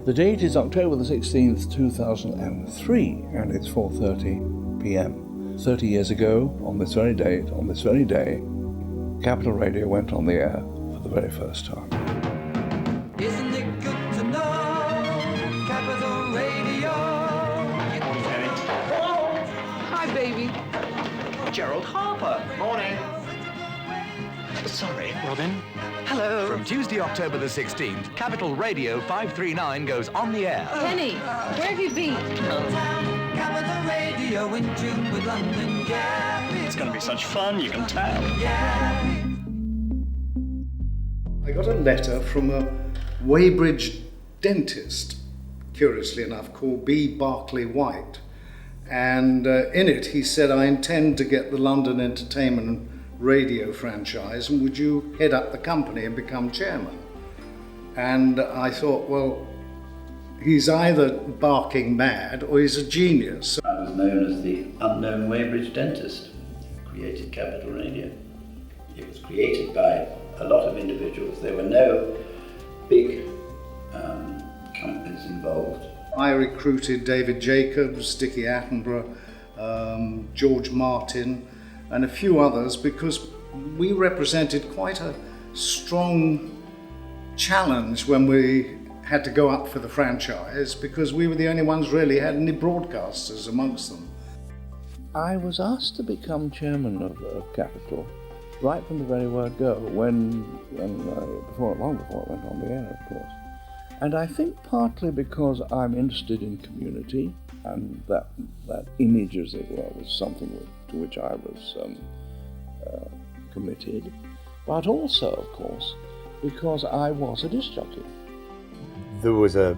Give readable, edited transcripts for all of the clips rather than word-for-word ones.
The date is October the 16th, 2003, and it's 4:30 p.m. 30 years ago, on this very date, on this very day, Capital Radio went on the air for the very first time. Isn't it good to know Capital Radio? Hi, baby. Gerald Harper. Morning. Sorry. Robin. Hello. From Tuesday, October the 16th, Capital Radio 539 goes on the air. Penny, where have you been? Capital Radio in tune with London, yeah. It's going to be such fun, you can tell. Yeah. I got a letter from a Weybridge dentist, curiously enough, called B. Barclay White. And in it he said, I intend to get the London Entertainment Radio franchise, and would you head up the company and become chairman? And I thought, well, he's either barking mad or he's a genius. I was known as the unknown Weybridge dentist who created Capital Radio. It was created by a lot of individuals. There were no big companies involved. I recruited David Jacobs, Dickie Attenborough, George Martin, and a few others because we represented quite a strong challenge when we had to go up for the franchise, because we were the only ones really had any broadcasters amongst them. I was asked to become chairman of Capital right from the very word go, long before it went on the air, of course. And I think partly because I'm interested in community, and that image, as it were, was something to which I was committed, but also, of course, because I was a disc jockey. There was a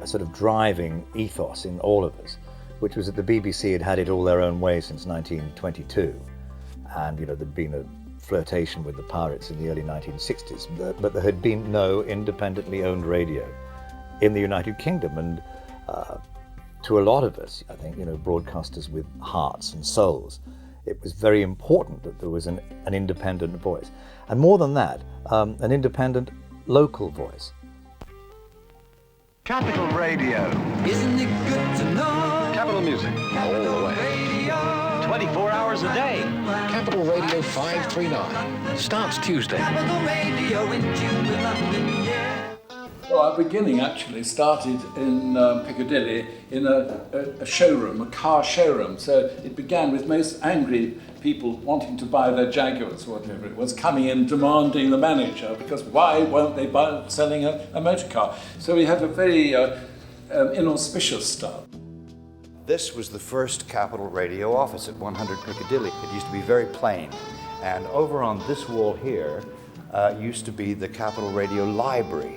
sort of driving ethos in all of us, which was that the BBC had had it all their own way since 1922, and there'd been a flirtation with the pirates in the early 1960s, but there had been no independently owned radio in the United Kingdom, and to a lot of us, I think, broadcasters with hearts and souls, it was very important that there was an independent voice. And more than that, an independent local voice. Capital Radio. Isn't it good to know Capital Music. All the way. Radio? 24 hours a day. Capital Radio 539. Starts Tuesday. Capital Radio in tune with London, yeah. Well, our beginning actually started in Piccadilly in a showroom, a car showroom. So it began with most angry people wanting to buy their Jaguars, or whatever it was, coming in demanding the manager, because why won't they buy selling a motor car? So we had a very inauspicious start. This was the first Capital Radio office at 100 Piccadilly. It used to be very plain. And over on this wall here used to be the Capital Radio library.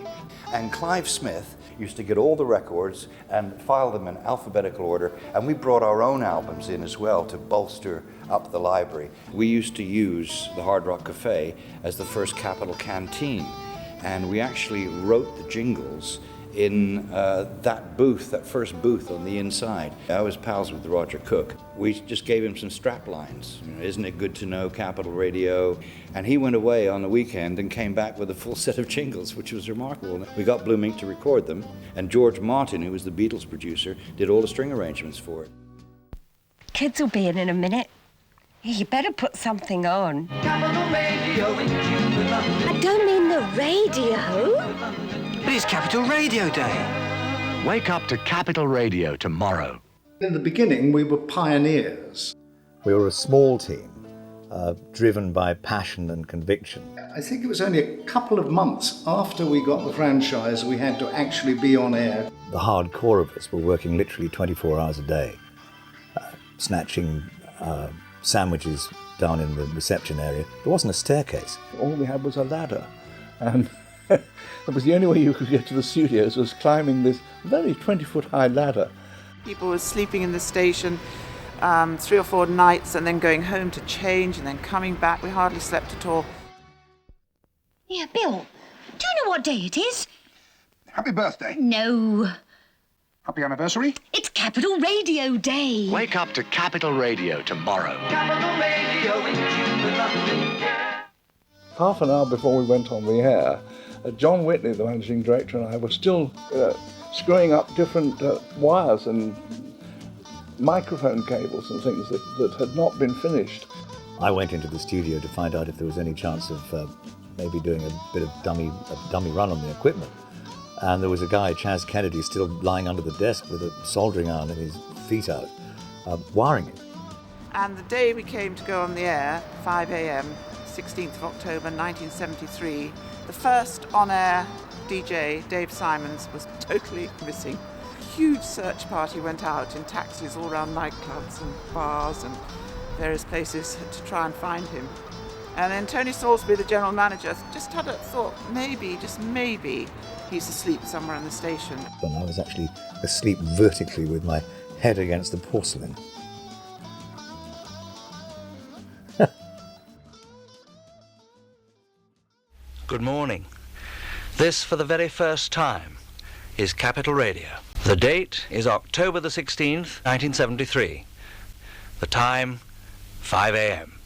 And Clive Smith used to get all the records and file them in alphabetical order, and we brought our own albums in as well to bolster up the library. We used to use the Hard Rock Cafe as the first Capital canteen, and we actually wrote the jingles in that booth, that first booth on the inside. I was pals with Roger Cook. We just gave him some strap lines. Isn't it good to know Capital Radio? And he went away on the weekend and came back with a full set of jingles, which was remarkable. We got Blue Mink to record them, and George Martin, who was the Beatles producer, did all the string arrangements for it. Kids will be in a minute. You better put something on. Capital Radio in tune with London. I don't mean the radio. But it's Capital Radio Day. Wake up to Capital Radio tomorrow. In the beginning, we were pioneers. We were a small team, driven by passion and conviction. I think it was only a couple of months after we got the franchise we had to actually be on air. The hardcore of us were working literally 24 hours a day, snatching sandwiches down in the reception area. There wasn't a staircase. All we had was a ladder, and that was the only way you could get to the studios, was climbing this very 20-foot high ladder. People were sleeping in the station 3 or 4 nights and then going home to change and then coming back. We hardly slept at all. Yeah, Bill, do you know what day it is? Happy birthday. No. Happy anniversary. It's Capital Radio Day. Wake up to Capital Radio tomorrow. Capital Radio in tune with London, yeah. Half an hour before we went on the air, John Whitley, the managing director, and I were still screwing up different wires and microphone cables and things that had not been finished. I went into the studio to find out if there was any chance of maybe doing a bit of dummy run on the equipment. And there was a guy, Chaz Kennedy, still lying under the desk with a soldering iron and his feet out, wiring it. And the day we came to go on the air, 5 a.m., 16th of October 1973, the first on-air DJ, Dave Simons, was totally missing. A huge search party went out in taxis all around nightclubs and bars and various places to try and find him. And then Tony Salisbury, the general manager, just had a thought, maybe, just maybe, he's asleep somewhere in the station. And I was actually asleep vertically with my head against the porcelain. Good morning. This, for the very first time, is Capital Radio. The date is October the 16th, 1973. The time, 5 a.m.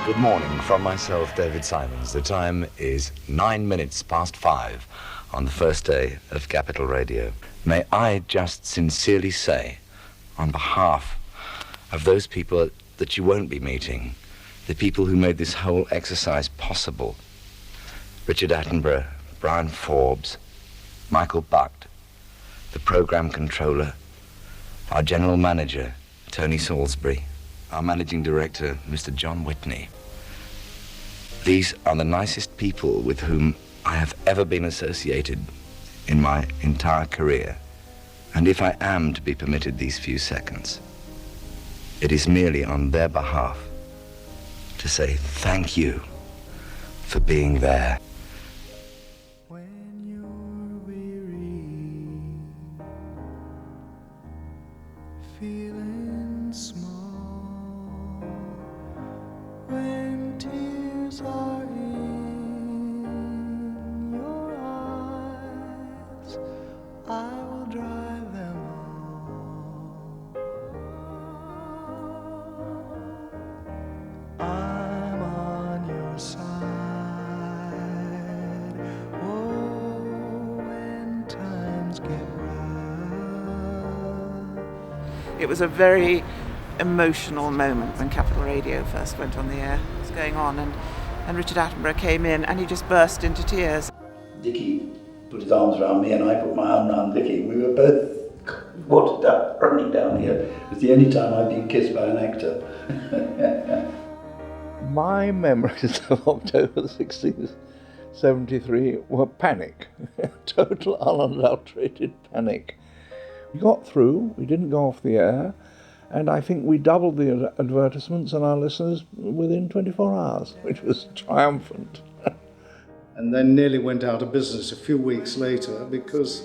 Good morning from myself, David Simons. The time is 9 minutes past 5 on the first day of Capital Radio. May I just sincerely say, on behalf of those people that you won't be meeting, the people who made this whole exercise possible, Richard Attenborough, Brian Forbes, Michael Bucht, the program controller, our general manager, Tony Salisbury, our managing director, Mr. John Whitney. These are the nicest people with whom I have ever been associated in my entire career. And if I am to be permitted these few seconds, it is merely on their behalf to say thank you for being there. Feeling small when tears are in your eyes, I will dry them all. I'm on your side. Oh, when times get It was a very emotional moment when Capital Radio first went on the air. It was going on, and Richard Attenborough came in and he just burst into tears. Dickie put his arms around me and I put my arm around Dickie. We were both watered up, running down here. It was the only time I'd been kissed by an actor. My memories of October the 16th, 73 were panic. Total unadulterated panic. We got through, we didn't go off the air, and I think we doubled the advertisements and our listeners within 24 hours, which was triumphant. And then nearly went out of business a few weeks later because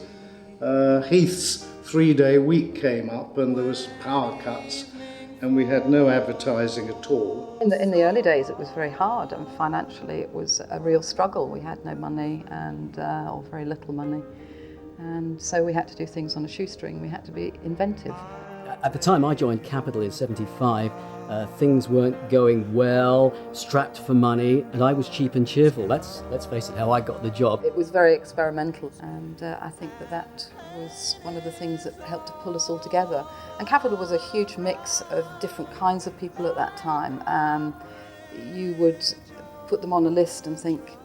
Heath's 3-day week came up and there was power cuts and we had no advertising at all. In the early days it was very hard, and financially it was a real struggle. We had no money and or very little money. And so we had to do things on a shoestring. We had to be inventive. At the time I joined Capital in 75, things weren't going well, strapped for money, and I was cheap and cheerful. Let's face it, how I got the job. It was very experimental, and I think that was one of the things that helped to pull us all together. And Capital was a huge mix of different kinds of people at that time. You would put them on a list and think,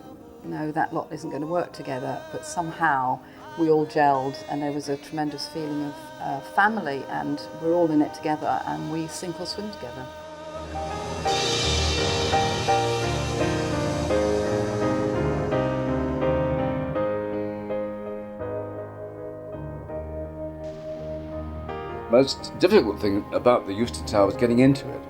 no, that lot isn't going to work together, but somehow we all gelled and there was a tremendous feeling of family, and we're all in it together and we sink or swim together. The most difficult thing about the Euston Tower was getting into it.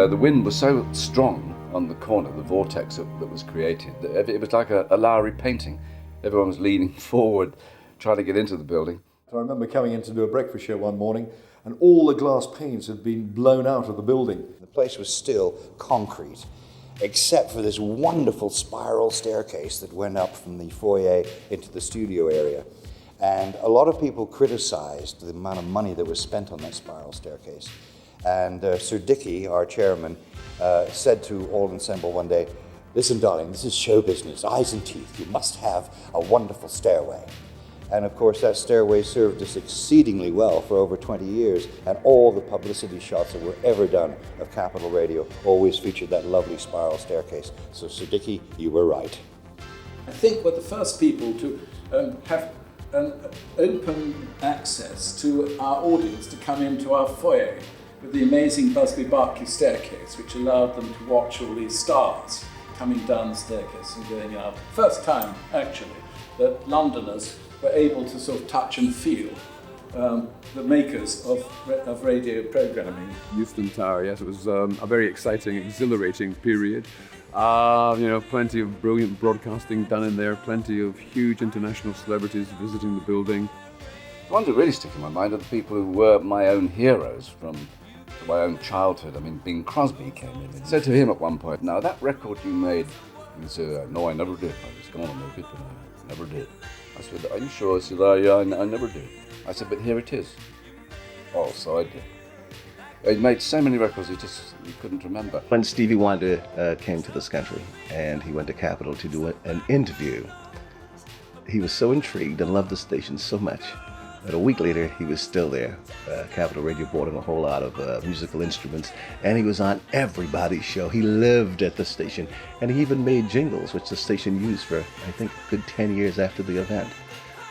The wind was so strong on the corner, the vortex that was created. It was like a Lowry painting. Everyone was leaning forward, trying to get into the building. I remember coming in to do a breakfast show one morning, and all the glass panes had been blown out of the building. The place was still concrete, except for this wonderful spiral staircase that went up from the foyer into the studio area. And a lot of people criticized the amount of money that was spent on that spiral staircase. And Sir Dicky, our chairman, said to all ensemble one day, "Listen, darling, this is show business, eyes and teeth. You must have a wonderful stairway." And of course, that stairway served us exceedingly well for over 20 years, and all the publicity shots that were ever done of Capital Radio always featured that lovely spiral staircase. So, Sir Dicky, you were right. I think we're the first people to have an open access to our audience to come into our foyer with the amazing Busby Berkeley staircase, which allowed them to watch all these stars coming down the staircase and going out. First time, actually, that Londoners were able to sort of touch and feel the makers of radio programming. Euston Tower, yes, it was a very exciting, exhilarating period. Plenty of brilliant broadcasting done in there, plenty of huge international celebrities visiting the building. The ones that really stick in my mind are the people who were my own heroes from my own childhood. I mean, Bing Crosby came in and said to him at one point, "Now, that record you made," he said, "No, I never did. I was going to make it, but I never did." I said, "Are you sure?" I said, I never did. I said, "But here it is." Oh, so I did. He made so many records, he couldn't remember. When Stevie Wonder came to this country and he went to Capitol to do an interview, he was so intrigued and loved the station so much that a week later he was still there. Capital Radio bought him a whole lot of musical instruments, and he was on everybody's show. He lived at the station, and he even made jingles, which the station used for, I think, a good 10 years after the event.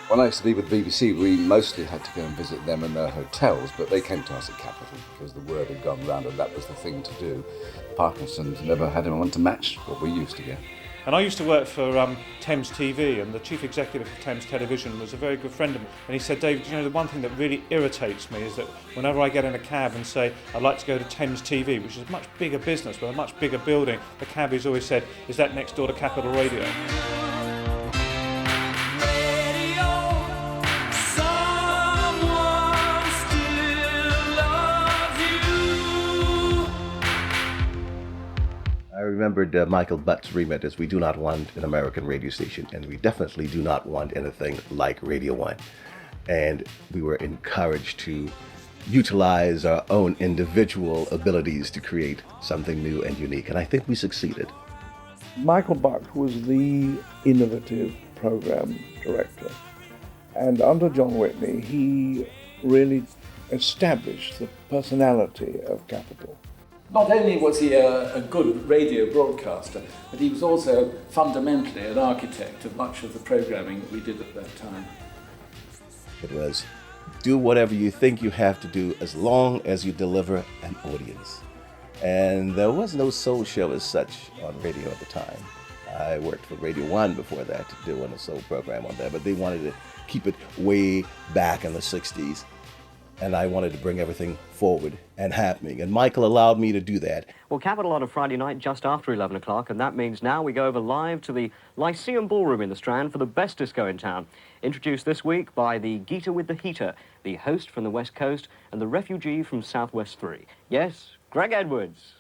When I used to be with BBC, we mostly had to go and visit them in their hotels, but they came to us at Capitol because the word had gone round and that was the thing to do. Parkinson's never had anyone to match what we used to get. And I used to work for Thames TV, and the chief executive of Thames Television was a very good friend of mine. And he said, "David, the one thing that really irritates me is that whenever I get in a cab and say, I'd like to go to Thames TV, which is a much bigger business with a much bigger building, the cabbies always said, is that next door to Capital Radio?" I remembered Michael Butt's remit as "We do not want an American radio station, and we definitely do not want anything like Radio 1. And we were encouraged to utilize our own individual abilities to create something new and unique, and I think we succeeded. Michael Butt was the innovative program director, and under John Whitney he really established the personality of Capital. Not only was he a good radio broadcaster, but he was also fundamentally an architect of much of the programming that we did at that time. It was, do whatever you think you have to do as long as you deliver an audience. And there was no soul show as such on radio at the time. I worked for Radio 1 before that, doing a soul program on there, but they wanted to keep it way back in the 60s. And I wanted to bring everything forward and happening. And Michael allowed me to do that. Well, Capital on a Friday night just after 11 o'clock, and that means now we go over live to the Lyceum Ballroom in the Strand for the best disco in town. Introduced this week by the Geeter with the Heater, the host from the West Coast and the refugee from Southwest 3. Yes, Greg Edwards.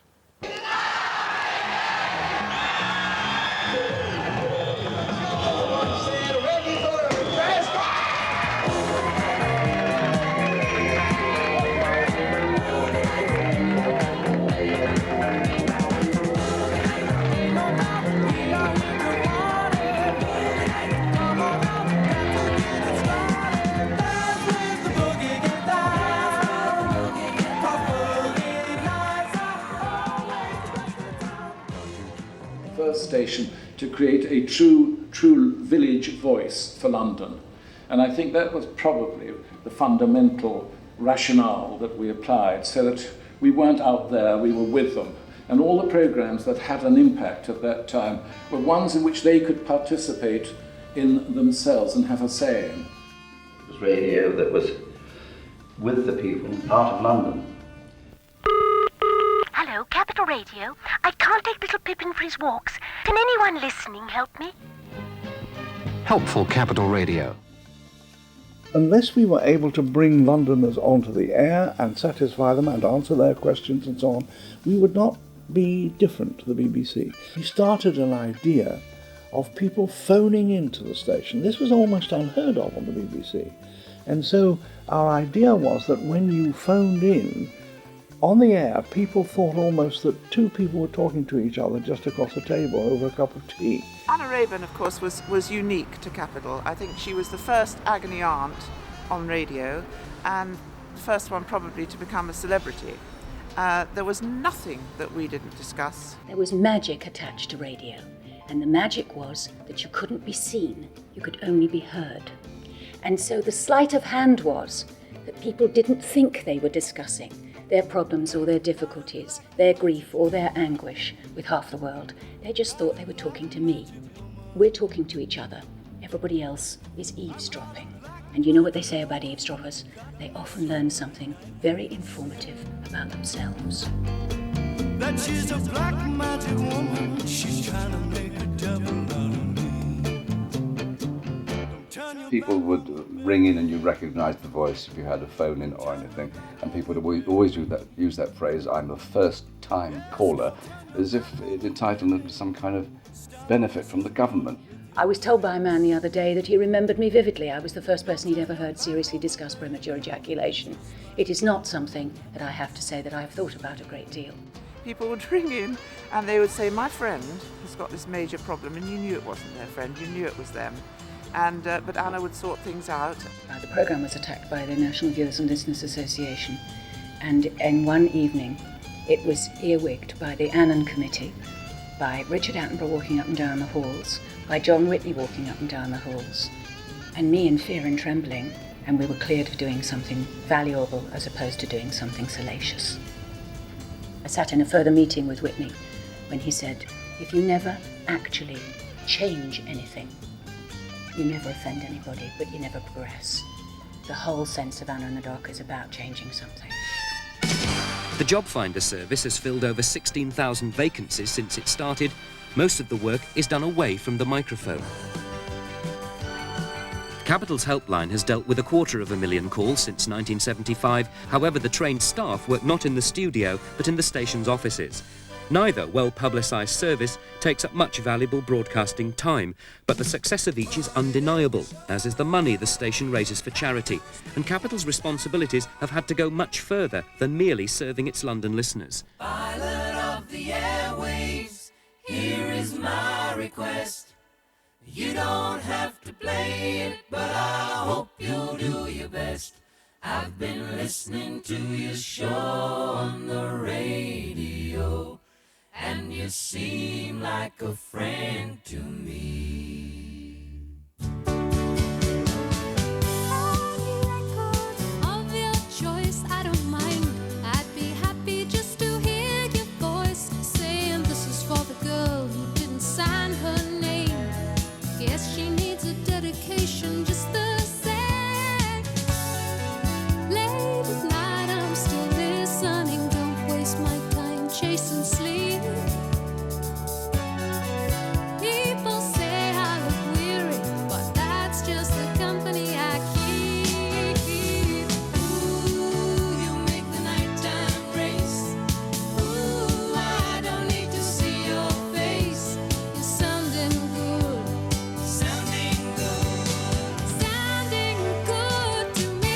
Station to create a true village voice for London. And I think that was probably the fundamental rationale that we applied, so that we weren't out there, we were with them. And all the programs that had an impact at that time were ones in which they could participate in themselves and have a say in. It was radio that was with the people, part of London. Hello, Capital Radio. I can't take little Pippin for his walks. Can anyone listening help me? Helpful Capital Radio. Unless we were able to bring Londoners onto the air and satisfy them and answer their questions and so on, we would not be different to the BBC. We started an idea of people phoning into the station. This was almost unheard of on the BBC. And so our idea was that when you phoned in, on the air, people thought almost that two people were talking to each other just across a table over a cup of tea. Anna Raeburn, of course, was unique to Capital. I think she was the first agony aunt on radio and the first one probably to become a celebrity. There was nothing that we didn't discuss. There was magic attached to radio, and the magic was that you couldn't be seen, you could only be heard. And so the sleight of hand was that people didn't think they were discussing their problems or their difficulties, their grief or their anguish with half the world. They just thought they were talking to me. We're talking to each other. Everybody else is eavesdropping. And you know what they say about eavesdroppers? They often learn something very informative about themselves. That she's a black magic woman, she's trying to make a devil out of me. People would ring in and you recognise the voice if you had a phone in or anything, and people would always use that phrase, I'm a first-time caller, as if it entitled them to some kind of benefit from the government. I was told by a man the other day that he remembered me vividly. I was the first person he'd ever heard seriously discuss premature ejaculation. It is not something that I have to say that I've thought about a great deal. People would ring in and they would say, my friend has got this major problem, and you knew it wasn't their friend, you knew it was them. And but Anna would sort things out. The programme was attacked by the National Viewers and Listeners Association, and in one evening it was earwigged by the Annan Committee, by Richard Attenborough walking up and down the halls, by John Whitney walking up and down the halls, and me in fear and trembling, and we were cleared of doing something valuable as opposed to doing something salacious. I sat in a further meeting with Whitney when he said, if you never actually change anything, you never offend anybody, but you never progress. The whole sense of Anna in the Dock is about changing something. The Job Finder service has filled over 16,000 vacancies since it started. Most of the work is done away from the microphone. Capital's helpline has dealt with 250,000 calls since 1975. However, the trained staff work not in the studio, but in the station's offices. Neither well-publicised service takes up much valuable broadcasting time, but the success of each is undeniable, as is the money the station raises for charity, and Capital's responsibilities have had to go much further than merely serving its London listeners. Pilot of the airwaves, here is my request. You don't have to play it, but I hope you'll do your best. I've been listening to your show on the radio, and you seem like a friend to me. Of your choice, I don't mind. I'd be happy just to hear your voice saying this is for the girl who didn't sign her name. Guess she needs a dedication just the same. Late at night, I'm still listening. Don't waste my time chasing sleep. People say I look weary, but that's just the company I keep. Ooh, you make the nighttime race. Ooh, I don't need to see your face. You're sounding good. Sounding good. Sounding good to me.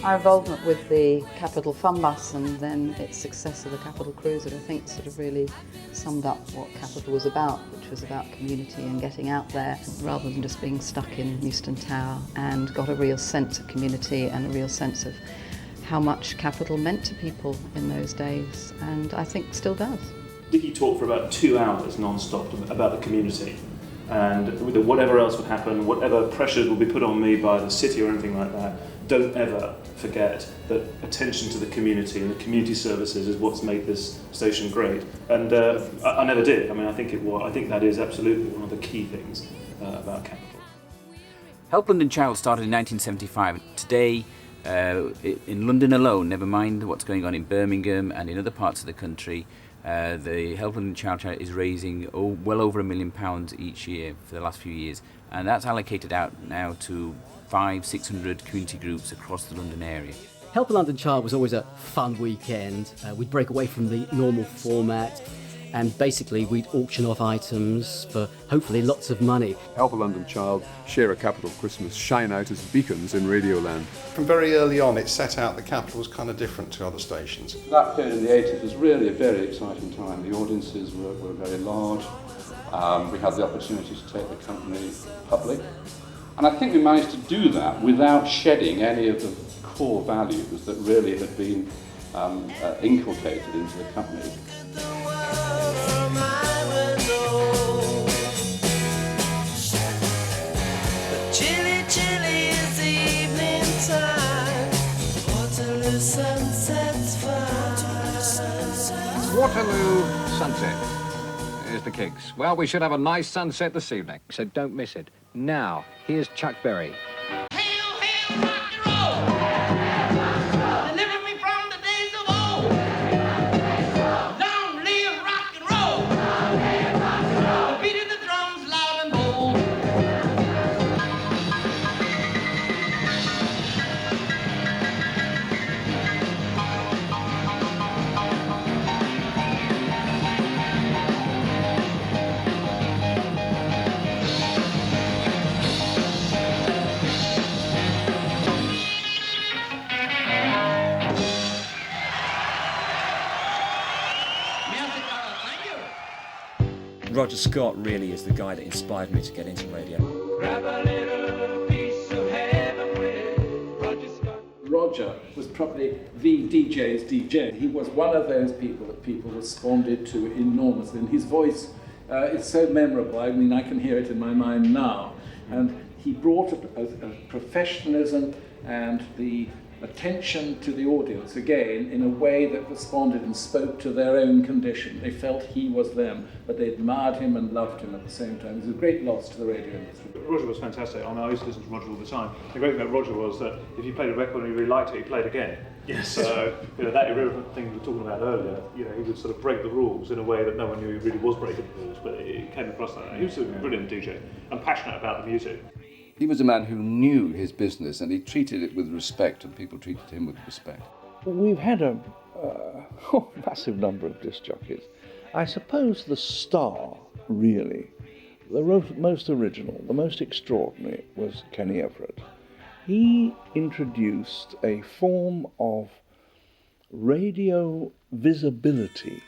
Our involvement with the Capital Fun Bus and then its success of the Capital Cruiser, I think, sort of really summed up what Capital was about, which was about community and getting out there rather than just being stuck in Euston Tower, and got a real sense of community and a real sense of how much Capital meant to people in those days, and I think still does. Dickie talked for about 2 hours non-stop about the community, and whatever else would happen, whatever pressures would be put on me by the city or anything like that, don't ever forget that attention to the community and the community services is what's made this station great. And I never did. I mean, I think that is absolutely one of the key things about Capital. Help London Child started in 1975. Today, in London alone, never mind what's going on in Birmingham and in other parts of the country, the Help London Child charity is raising well over £1 million each year for the last few years, and that's allocated out now to 500-600 community groups across the London area. Help a London Child was always a fun weekend. We'd break away from the normal format, and basically we'd auction off items for hopefully lots of money. Help a London Child, Share a Capital Christmas, shine out as beacons in Radioland. From very early on, it set out the Capital was kind of different to other stations. That period in the 80s was really a very exciting time. The audiences were very large. We had the opportunity to take the company public. And I think we managed to do that without shedding any of the core values that really had been inculcated into the company. Chilly, chilly is the evening time. Waterloo sunset's fine. Waterloo sunset. Here's the Kicks. Well, we should have a nice sunset this evening, so don't miss it. Now, here's Chuck Berry. Roger Scott really is the guy that inspired me to get into radio. Grab a little piece of heaven with Roger Scott. Roger was probably the DJ's DJ. He was one of those people that people responded to enormously, and his voice is so memorable. I mean, I can hear it in my mind now. And he brought a professionalism and the attention to the audience, again, in a way that responded and spoke to their own condition. They felt he was them, but they admired him and loved him at the same time. It was a great loss to the radio industry. Roger was fantastic. I used to listen to Roger all the time. The great thing about Roger was that if you played a record and you really liked it, he played again. Yes. So, that irrelevant thing we were talking about earlier, he would sort of break the rules in a way that no one knew he really was breaking the rules, but it came across like that. He was a brilliant DJ and passionate about the music. He was a man who knew his business and he treated it with respect, and people treated him with respect. We've had a massive number of disc jockeys. I suppose the star, really, the most original, the most extraordinary, was Kenny Everett. He introduced a form of radio visibility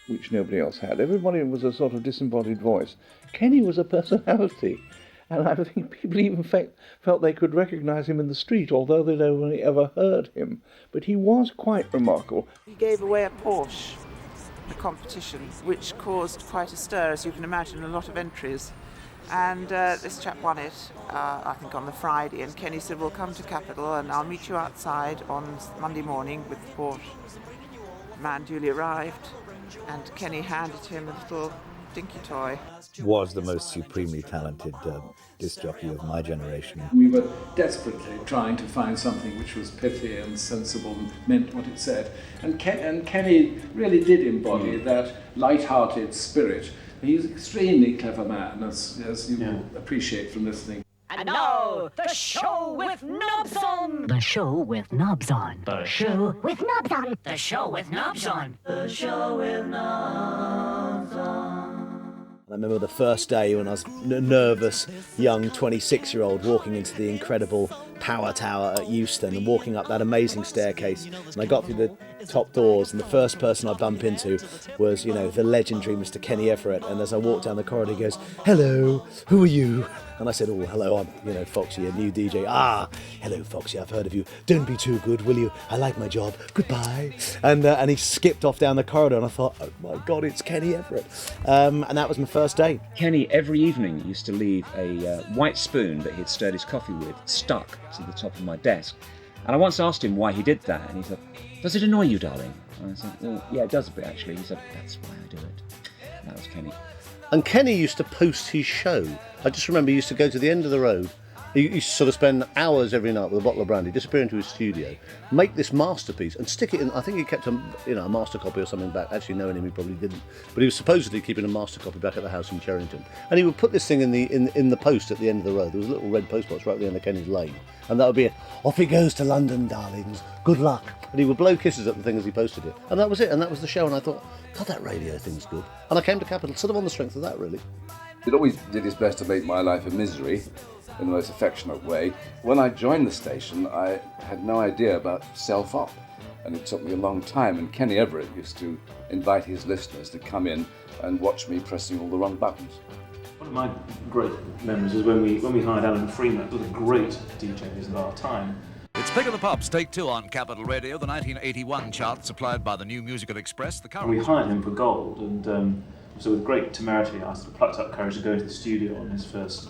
which nobody else had. Everybody was a sort of disembodied voice. Kenny was a personality. And I think people even felt they could recognise him in the street, although they'd only ever heard him. But he was quite remarkable. He gave away a Porsche, a competition, which caused quite a stir, as you can imagine, a lot of entries. And this chap won it, I think on the Friday, and Kenny said, "Well, come to Capital and I'll meet you outside on Monday morning with the Porsche." The man duly arrived, and Kenny handed him a little dinky toy. Was the most supremely talented disc jockey of my generation. We were desperately trying to find something which was pithy and sensible and meant what it said. And Kenny really did embody that light-hearted spirit. He's an extremely clever man, as you will appreciate from listening. And now, the show with knobs on. The show with knobs on. The show with knobs on. The show with knobs on. The show with knobs on. I remember the first day when I was nervous, young 26-year-old walking into the incredible Power Tower at Euston and walking up that amazing staircase. And I got through the top doors, and the first person I bumped into was, the legendary Mr. Kenny Everett. And as I walked down the corridor, he goes, "Hello, who are you?" And I said, "Oh, hello, I'm, Foxy, a new DJ." "Ah, hello, Foxy, I've heard of you. Don't be too good, will you? I like my job. Goodbye." And he skipped off down the corridor, and I thought, oh my God, it's Kenny Everett. And that was my first day. Kenny, every evening, used to leave a white spoon that he'd stirred his coffee with stuck to the top of my desk. And I once asked him why he did that, and he said, "Does it annoy you, darling?" And I said, "Well, yeah, it does a bit, actually." He said, "That's why I do it." And that was Kenny. And Kenny used to post his show. I just remember he used to go to the end of the road, He used to sort of spend hours every night with a bottle of brandy, disappear into his studio, make this masterpiece and stick it in. I think he kept a master copy or something back. Actually, knowing him, he probably didn't. But he was supposedly keeping a master copy back at the house in Cherrington. And he would put this thing in the post at the end of the road. There was a little red post box right at the end of Kenny's Lane. And that would be it. Off he goes to London, darlings. Good luck. And he would blow kisses at the thing as he posted it. And that was it. And that was the show. And I thought, God, that radio thing's good. And I came to Capital sort of on the strength of that, really. He always did his best to make my life a misery in the most affectionate way. When I joined the station, I had no idea about self-op. And it took me a long time. And Kenny Everett used to invite his listeners to come in and watch me pressing all the wrong buttons. One of my great memories was when we hired Alan Freeman, one of the great DJs of our time. It's Pick of the Pops, take two on Capital Radio, the 1981 chart supplied by the New Musical Express. The current. We hired him for gold, and so with great temerity, I sort of plucked up courage to go into the studio on his first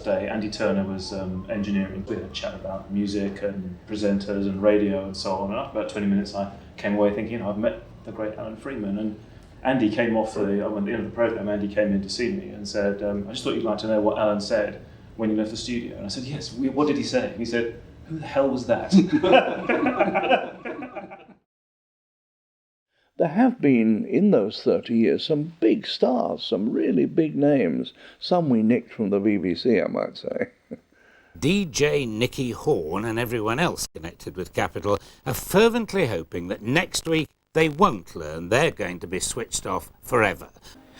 day. Andy Turner was engineering. We had a chat about music and presenters and radio and so on. And after about 20 minutes, I came away thinking, I've met the great Alan Freeman. And Andy came off at the end of the program. Andy came in to see me and said, "I just thought you'd like to know what Alan said when he left the studio." And I said, "Yes. What did he say?" And he said, "Who the hell was that?" There have been, in those 30 years, some big stars, some really big names. Some we nicked from the BBC, I might say. DJ Nicky Horn and everyone else connected with Capital are fervently hoping that next week they won't learn they're going to be switched off forever.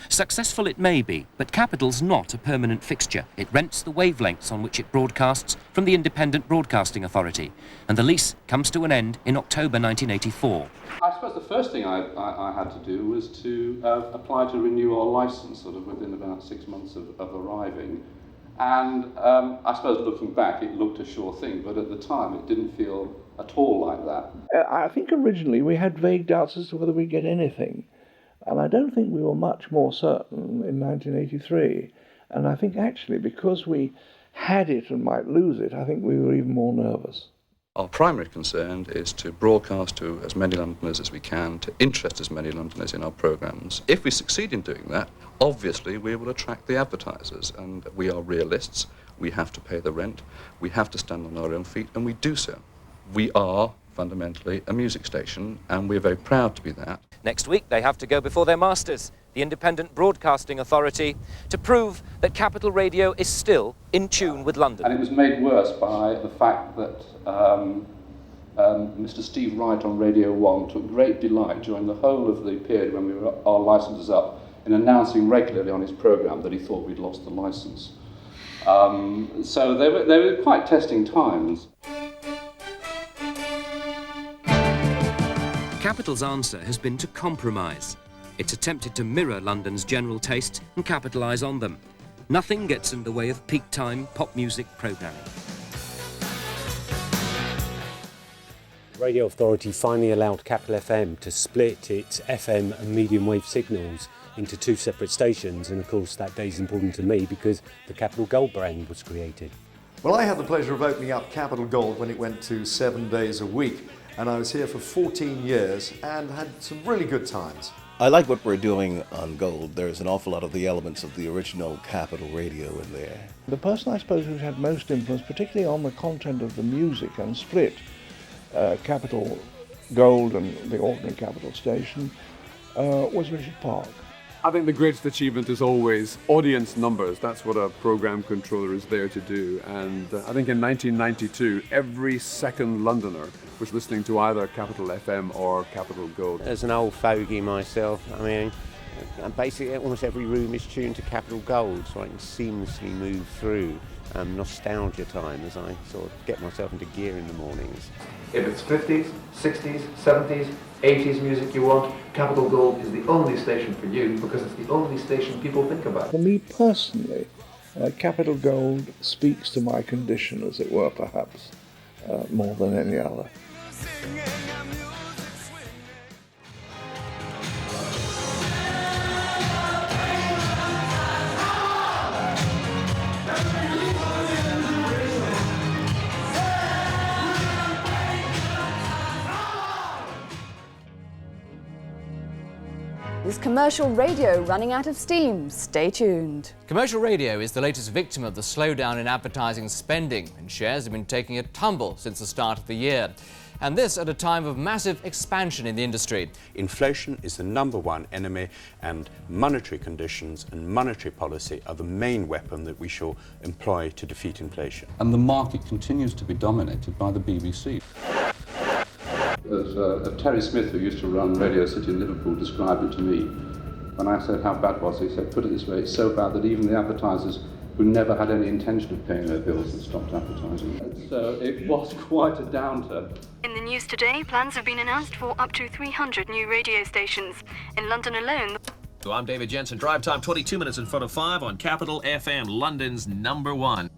Successful it may be, but Capital's not a permanent fixture. It rents the wavelengths on which it broadcasts from the Independent Broadcasting Authority, and the lease comes to an end in October 1984. I suppose the first thing I had to do was to apply to renew our licence, sort of within about 6 months of arriving. And I suppose looking back, it looked a sure thing, but at the time it didn't feel at all like that. I think originally we had vague doubts as to whether we'd get anything. And I don't think we were much more certain in 1983. And I think actually because we had it and might lose it, I think we were even more nervous. Our primary concern is to broadcast to as many Londoners as we can, to interest as many Londoners in our programmes. If we succeed in doing that, obviously we will attract the advertisers, and we are realists. We have to pay the rent, we have to stand on our own feet, and we do so. We are fundamentally a music station, and we're very proud to be that. Next week they have to go before their masters, the Independent Broadcasting Authority, to prove that Capital Radio is still in tune with London. And it was made worse by the fact that Mr. Steve Wright on Radio 1 took great delight during the whole of the period when our licence was up in announcing regularly on his programme that he thought we'd lost the licence. So they were quite testing times. Capital's answer has been to compromise. It's attempted to mirror London's general tastes and capitalise on them. Nothing gets in the way of peak time pop music programming. The Radio Authority finally allowed Capital FM to split its FM and medium wave signals into two separate stations, and of course that day is important to me because the Capital Gold brand was created. Well, I had the pleasure of opening up Capital Gold when it went to 7 days a week, and I was here for 14 years and had some really good times. I like what we're doing on Gold. There's an awful lot of the elements of the original Capital Radio in there. The person I suppose who's had most influence, particularly on the content of the music and split Capital Gold and the ordinary Capital station, was Richard Park. I think the greatest achievement is always audience numbers. That's what a program controller is there to do. And I think in 1992, every second Londoner was listening to either Capital FM or Capital Gold. As an old fogey myself, I mean, basically almost every room is tuned to Capital Gold, so I can seamlessly move through nostalgia time as I sort of get myself into gear in the mornings. If it's 50s, 60s, 70s, 80s music you want, Capital Gold is the only station for you because it's the only station people think about. For me personally, Capital Gold speaks to my condition, as it were, perhaps, more than any other. Is commercial radio running out of steam? Stay tuned. Commercial radio is the latest victim of the slowdown in advertising spending, and shares have been taking a tumble since the start of the year. And this at a time of massive expansion in the industry. Inflation is the #1 enemy, and monetary conditions and monetary policy are the main weapon that we shall employ to defeat inflation. And the market continues to be dominated by the BBC. As Terry Smith, who used to run Radio City in Liverpool, described it to me. When I said how bad was it, he said, put it this way, it's so bad that even the advertisers who never had any intention of paying their bills had stopped advertising. And so it was quite a downturn. In the news today, plans have been announced for up to 300 new radio stations. In London alone... So I'm David Jensen. Drive time 22 minutes in front of 5 on Capital FM, London's #1.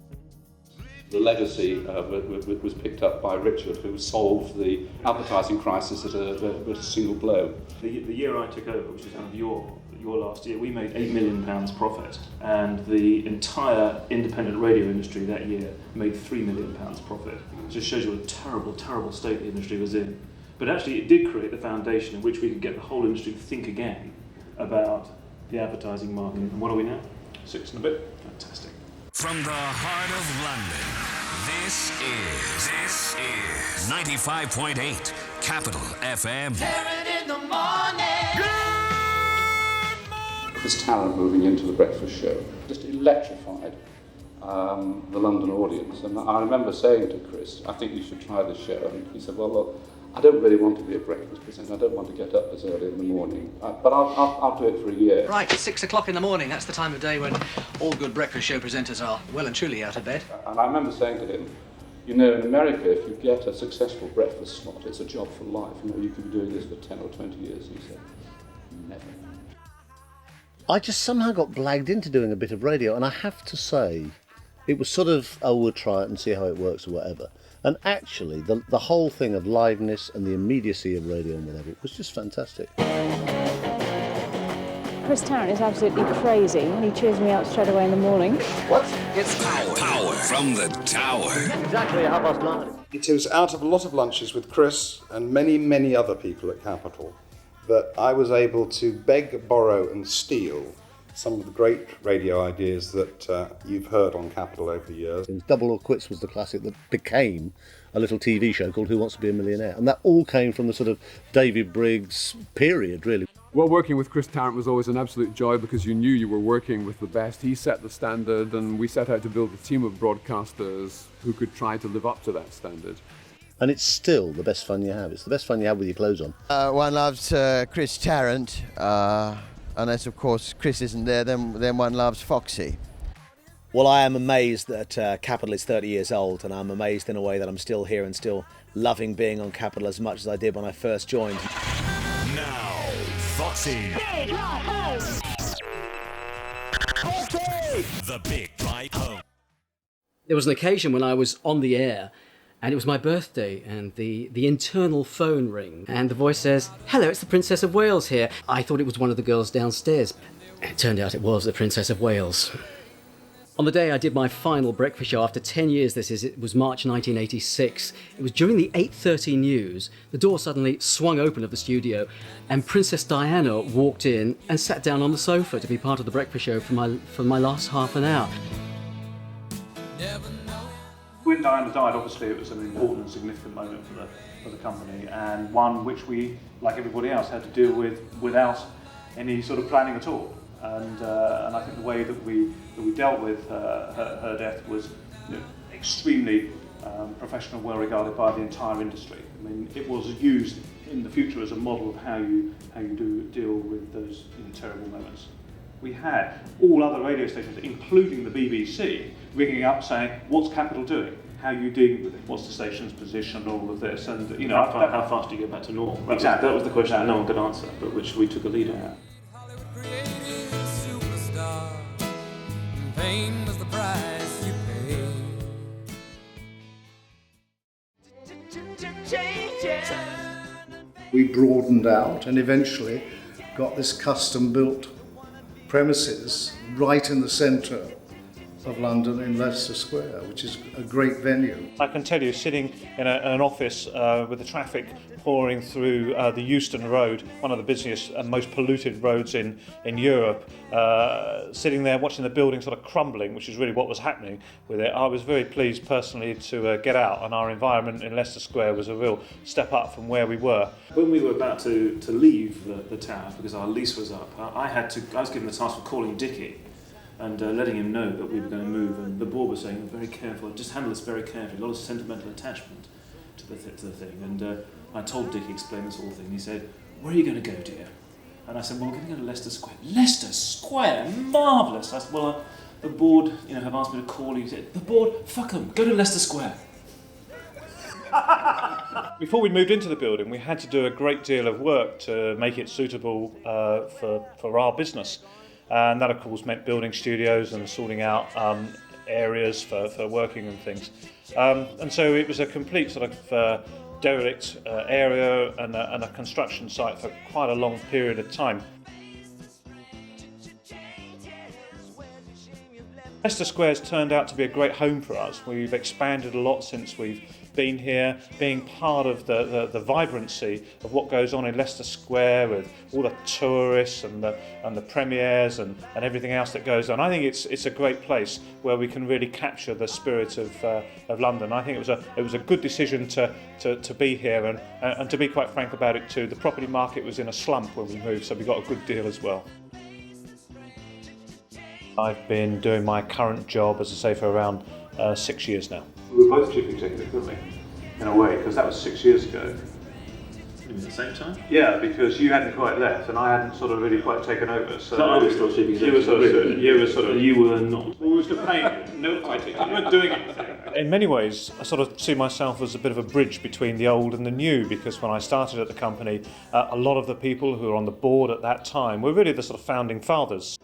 The legacy was picked up by Richard, who solved the advertising crisis at a single blow. The year I took over, which was kind of your last year, we made £8 million profit, and the entire independent radio industry that year made £3 million profit. It just shows you what a terrible, terrible state the industry was in. But actually it did create the foundation in which we could get the whole industry to think again about the advertising market. And what are we now? 6 and a bit. Fantastic. From the heart of London, this is 95.8 Capital FM. In the morning. Chris Tarrant moving into the breakfast show just electrified the London audience. And I remember saying to Chris, I think you should try this show. And he said, well, look, I don't really want to be a breakfast presenter. I don't want to get up as early in the morning. But I'll do it for a year. Right, 6 o'clock in the morning. That's the time of day when all good breakfast show presenters are well and truly out of bed. And I remember saying to him, you know, in America, if you get a successful breakfast slot, it's a job for life. You know, you can be doing this for 10 or 20 years. He said, never. I just somehow got blagged into doing a bit of radio, and I have to say, it was sort of, oh, we'll try it and see how it works or whatever. And actually, the whole thing of liveness and the immediacy of radio and whatever, it was just fantastic. Chris Tarrant is absolutely crazy, and he cheers me up straight away in the morning. What? It's power from the tower. Exactly 9:30. It was out of a lot of lunches with Chris and many, many other people at Capital that I was able to beg, borrow and steal some of the great radio ideas that you've heard on Capital over the years. Double or Quits was the classic that became a little TV show called Who Wants to Be a Millionaire? And that all came from the sort of David Briggs period, really. Well, working with Chris Tarrant was always an absolute joy because you knew you were working with the best. He set the standard, and we set out to build a team of broadcasters who could try to live up to that standard. And it's still the best fun you have. It's the best fun you have with your clothes on. One loves Chris Tarrant, unless, of course, Chris isn't there, then one loves Foxy. Well, I am amazed that Capital is 30 years old, and I'm amazed in a way that I'm still here and still loving being on Capital as much as I did when I first joined. Now, Foxy. Big Drive Home. The Big Drive Home. There was an occasion when I was on the air, and it was my birthday, and the internal phone rang, and the voice says, "Hello, it's the Princess of Wales here." I thought it was one of the girls downstairs. It turned out it was the Princess of Wales. On the day I did my final breakfast show, after 10 years it was March 1986. It was during the 8:30 news. The door suddenly swung open of the studio, and Princess Diana walked in and sat down on the sofa to be part of the breakfast show for my last half an hour. When Diana died, obviously it was an important and significant moment for the company, and one which we, like everybody else, had to deal with without any sort of planning at all. And I think the way that we dealt with her death was, extremely professional, well regarded by the entire industry. I mean, it was used in the future as a model of how you do deal with those terrible moments. We had all other radio stations, including the BBC, ringing up saying, "What's Capital doing? How are you dealing with it? What's the station's position? All of this." And how fast do you get back to normal? Exactly, that was the question that no one could answer, but which we took a lead on. Pain was the price you paid. We broadened out and eventually got this custom-built premises right in the centre of London in Leicester Square, which is a great venue. I can tell you, sitting in an office with the traffic pouring through the Euston Road, one of the busiest and most polluted roads in Europe, sitting there watching the building sort of crumbling, which is really what was happening with it, I was very pleased personally to get out, and our environment in Leicester Square was a real step up from where we were. When we were about to leave the tower, because our lease was up, I was given the task of calling Dickie and letting him know that we were going to move, and the board was saying, very careful, just handle this very carefully, a lot of sentimental attachment to the thing. And I told Dickie, explain this whole thing, and he said, where are you going to go, dear? And I said, well, we're going to go to Leicester Square. Leicester Square? Marvellous! I said, well, the board have asked me to call you. He said, the board? Fuck them, go to Leicester Square. Before we moved into the building, we had to do a great deal of work to make it suitable for our business. And that, of course, meant building studios and sorting out areas for working and things. And so it was a complete sort of derelict area and a construction site for quite a long period of time. Leicester Square's turned out to be a great home for us. We've expanded a lot since we've been here, being part of the vibrancy of what goes on in Leicester Square with all the tourists and the premieres and everything else that goes on. I think it's a great place where we can really capture the spirit of London. I think it was a good decision to be here, and to be quite frank about it too, the property market was in a slump when we moved, so we got a good deal as well. I've been doing my current job, as I say, for around 6 years now. We were both chief executive, weren't we? In a way, because that was 6 years ago. You mean at the same time? Yeah, because you hadn't quite left and I hadn't sort of really quite taken over. So I was still chief executive. You were not. Well, we were still paying. No fighting. You weren't doing anything. In many ways, I sort of see myself as a bit of a bridge between the old and the new, because when I started at the company, a lot of the people who were on the board at that time were really the sort of founding fathers.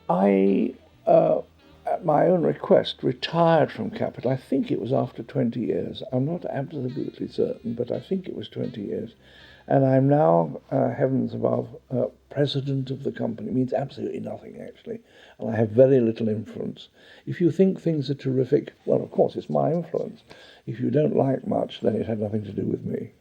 I, at my own request, retired from Capital. I think it was after 20 years. I'm not absolutely certain, but I think it was 20 years. And I'm now, heavens above, president of the company. It means absolutely nothing, actually. And I have very little influence. If you think things are terrific, well, of course, it's my influence. If you don't like much, then it had nothing to do with me.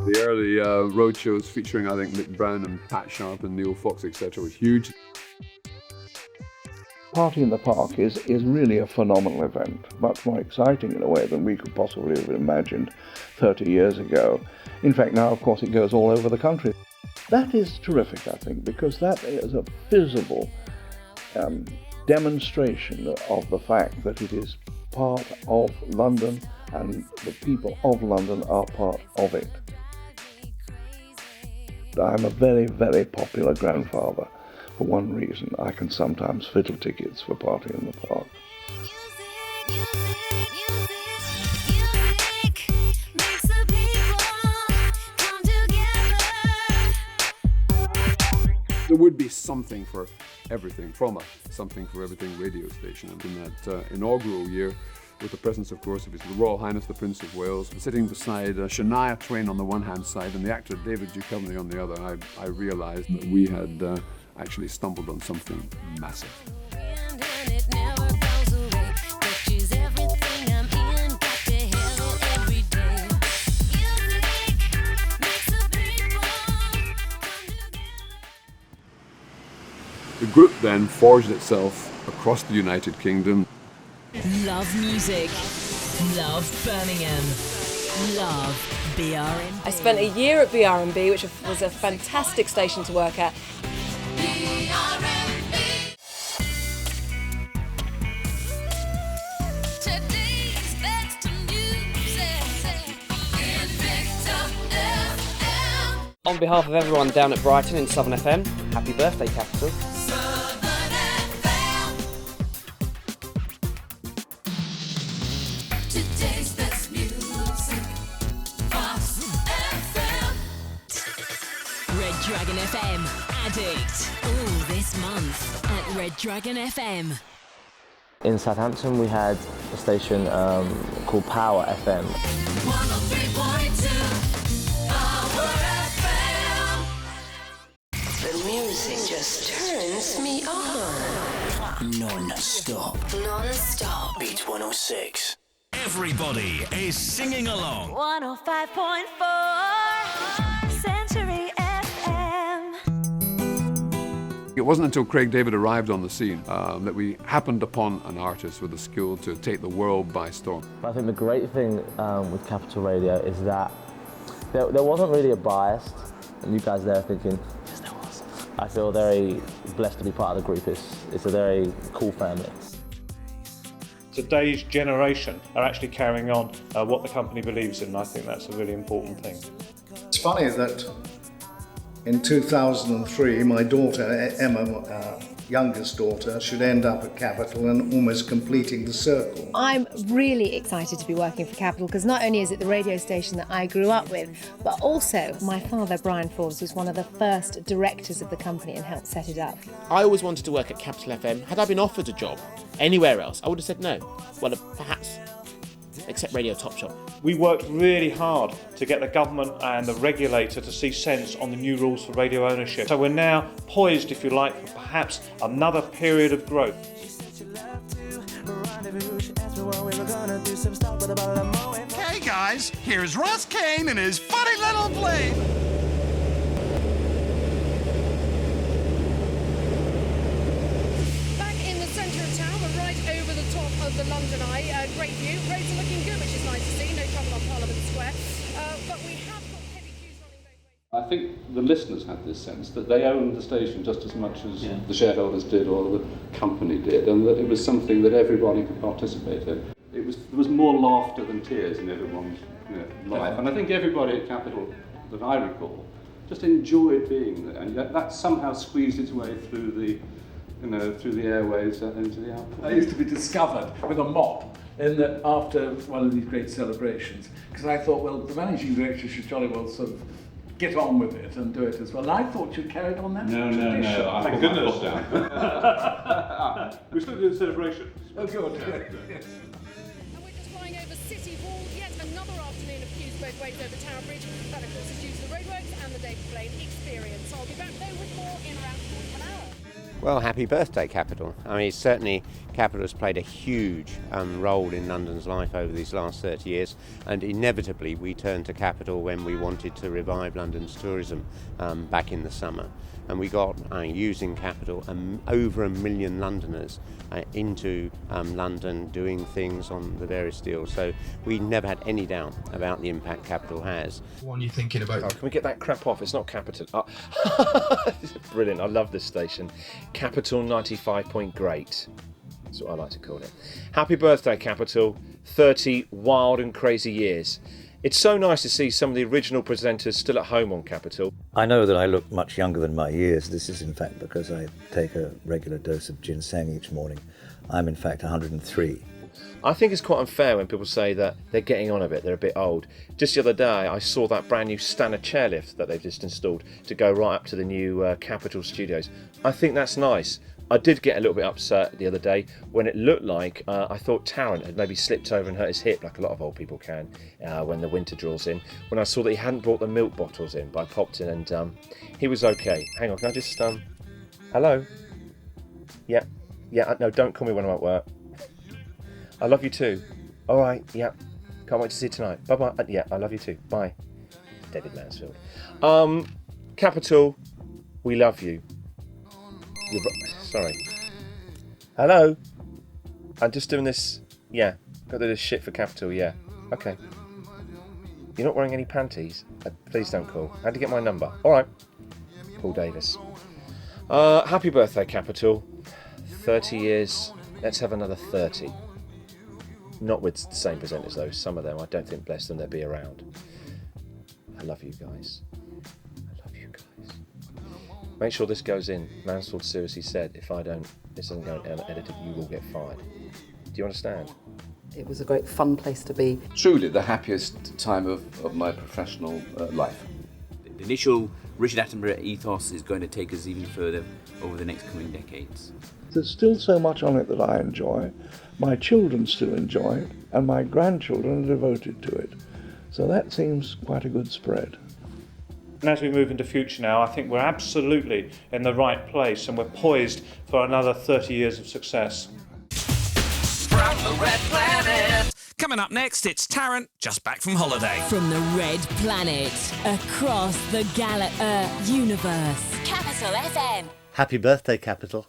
The early road shows featuring, I think, Mick Brown and Pat Sharp and Neil Fox, etc. was huge. Party in the Park is really a phenomenal event, much more exciting in a way than we could possibly have imagined 30 years ago. In fact, now, of course, it goes all over the country. That is terrific, I think, because that is a visible demonstration of the fact that it is part of London and the people of London are part of it. I'm a very, very popular grandfather. For one reason, I can sometimes fiddle tickets for Party in the Park. There would be something for everything, from a Something for Everything radio station. And in that inaugural year, with the presence, of course, of His Royal Highness the Prince of Wales, sitting beside Shania Twain on the one hand side and the actor David Duchovny on the other, I realised that we had actually stumbled on something massive. The group then forged itself across the United Kingdom. Love music. Love Birmingham. Love BRMB. I spent a year at BRMB, which was a fantastic station to work at. On behalf of everyone down at Brighton in Southern FM, happy birthday, Capital. Red Dragon FM. Addict. All this month at Red Dragon FM. In Southampton, we had a station called Power FM. 103.2 Power FM. The music just turns me on. Non-stop. Non-stop. Beat 106. Everybody is singing along. 105.4 Century FM. It wasn't until Craig David arrived on the scene that we happened upon an artist with the skill to take the world by storm. I think the great thing with Capital Radio is that there wasn't really a bias, and you guys there are thinking, yes there was. I feel very blessed to be part of the group. It's a very cool family. Today's generation are actually carrying on what the company believes in, and I think that's a really important thing. It's funny that in 2003, my daughter, Emma, youngest daughter, should end up at Capital and almost completing the circle. I'm really excited to be working for Capital because not only is it the radio station that I grew up with, but also my father, Brian Forbes, was one of the first directors of the company and helped set it up. I always wanted to work at Capital FM. Had I been offered a job anywhere else, I would have said no. Well, perhaps, except Radio Top Shop. We worked really hard to get the government and the regulator to see sense on the new rules for radio ownership. So we're now poised, if you like, for perhaps another period of growth. Okay, guys, here's Ross Kane and his funny little plane. The London Eye, great view. Roads are looking good, which is nice to see. No trouble on Parliament Square. But we have got heavy queues running both ways. I think the listeners had this sense that they owned the station just as much as the shareholders did or the company did, and that it was something that everybody could participate in. There was more laughter than tears in everyone's life, and I think everybody at Capital that I recall just enjoyed being there, and that somehow squeezed its way through the through the airwaves into the output. I used to be discovered with a mop after one of these great celebrations, because I thought, well, the managing director should jolly well sort of get on with it and do it as well. And I thought you carried on that tradition. No, thank goodness. We're still doing celebrations. Oh, good. And we're just flying over City Hall, yet another afternoon of queues both ways over Tower Bridge. That, of course, is due to the roadworks and the David Blaine experience. I'll be back, though, with more in around an hour. Well, happy birthday, Capital. I mean, certainly Capital has played a huge role in London's life over these last 30 years, and inevitably we turned to Capital when we wanted to revive London's tourism back in the summer. And we got, using Capital, over 1 million Londoners into London doing things on the various deals. So we never had any doubt about the impact Capital has. What are you thinking about? Oh, can we get that crap off? It's not Capital. Oh. Brilliant, I love this station. Capital 95 Point Great. That's what I like to call it. Happy birthday, Capital. 30 wild and crazy years. It's so nice to see some of the original presenters still at home on Capital. I know that I look much younger than my years. This is in fact because I take a regular dose of ginseng each morning. I'm in fact 103. I think it's quite unfair when people say that they're getting on a bit, they're a bit old. Just the other day I saw that brand new Stannard chairlift that they've just installed to go right up to the new Capital studios. I think that's nice. I did get a little bit upset the other day when it looked like I thought Tarrant had maybe slipped over and hurt his hip, like a lot of old people can when the winter draws in. When I saw that he hadn't brought the milk bottles in, but I popped in and he was okay. Hang on, can I just, hello? Yeah, no, don't call me when I'm at work. I love you too. All right, yeah, can't wait to see you tonight. Bye-bye. Yeah, I love you too. Bye. David Mansfield. Capital, we love you. Sorry. Hello? I'm just doing this. Yeah. Got to do this shit for Capital, yeah. Okay. You're not wearing any panties? Please don't call. How'd you get my number? Alright. Paul Davis. Happy birthday, Capital. 30 years. Let's have another 30. Not with the same presenters though. Some of them, I don't think, bless them, they'll be around. I love you guys. Make sure this goes in. Mansfield seriously said, if this doesn't go edited, you will get fired. Do you understand? It was a great fun place to be. Truly the happiest time of my professional life. The initial Richard Attenborough ethos is going to take us even further over the next coming decades. There's still so much on it that I enjoy. My children still enjoy it, and my grandchildren are devoted to it. So that seems quite a good spread. And as we move into future now, I think we're absolutely in the right place and we're poised for another 30 years of success. From the Red Planet. Coming up next, it's Tarrant, just back from holiday. From the Red Planet, across the universe. Capital FM. Happy birthday, Capital.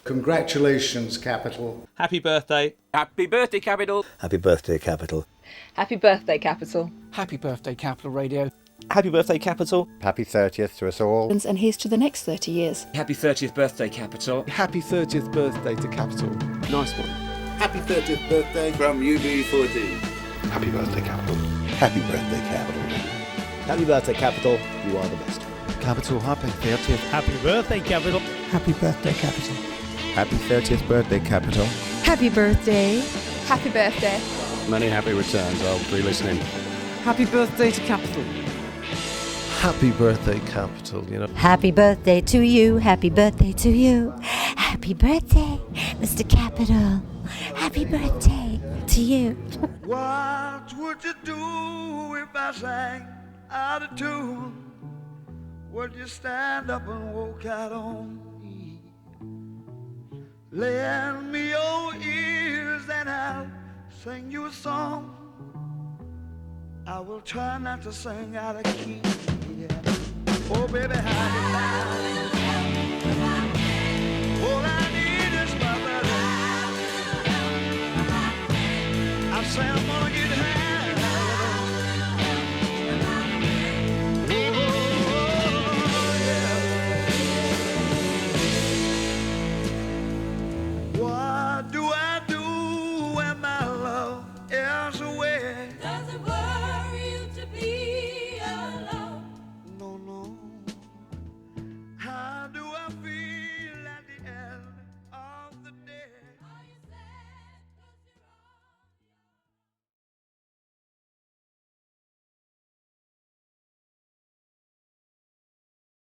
Congratulations, Capital. Happy birthday. Happy birthday, Capital. Happy birthday, Capital. Happy birthday, Capital. Happy birthday, Capital Radio. Happy birthday, Capital. Happy 30th to us all. And here's to the next 30 years. Happy 30th birthday, Capital. Happy 30th birthday to Capital. Nice one. Happy 30th birthday from UB14. Happy birthday, Capital. Happy birthday, Capital. Happy birthday, Capital. You are the best. Capital, happy 30th. Happy birthday, Capital. Happy birthday, Capital. Happy 30th birthday, Capital. Happy birthday. Happy birthday. Many happy returns. I'll be listening. Happy birthday to Capital. Happy birthday, Capital. You know. Happy birthday to you. Happy birthday to you. Happy birthday, Mr. Capital. Happy birthday to you. What would you do if I sang out of tune? Would you stand up and walk out on me? Lend me your ears and I'll sing you a song. I will try not to sing out of key. Yeah. Oh, baby, how you like? All I need is my baby. I say I'm gonna get her.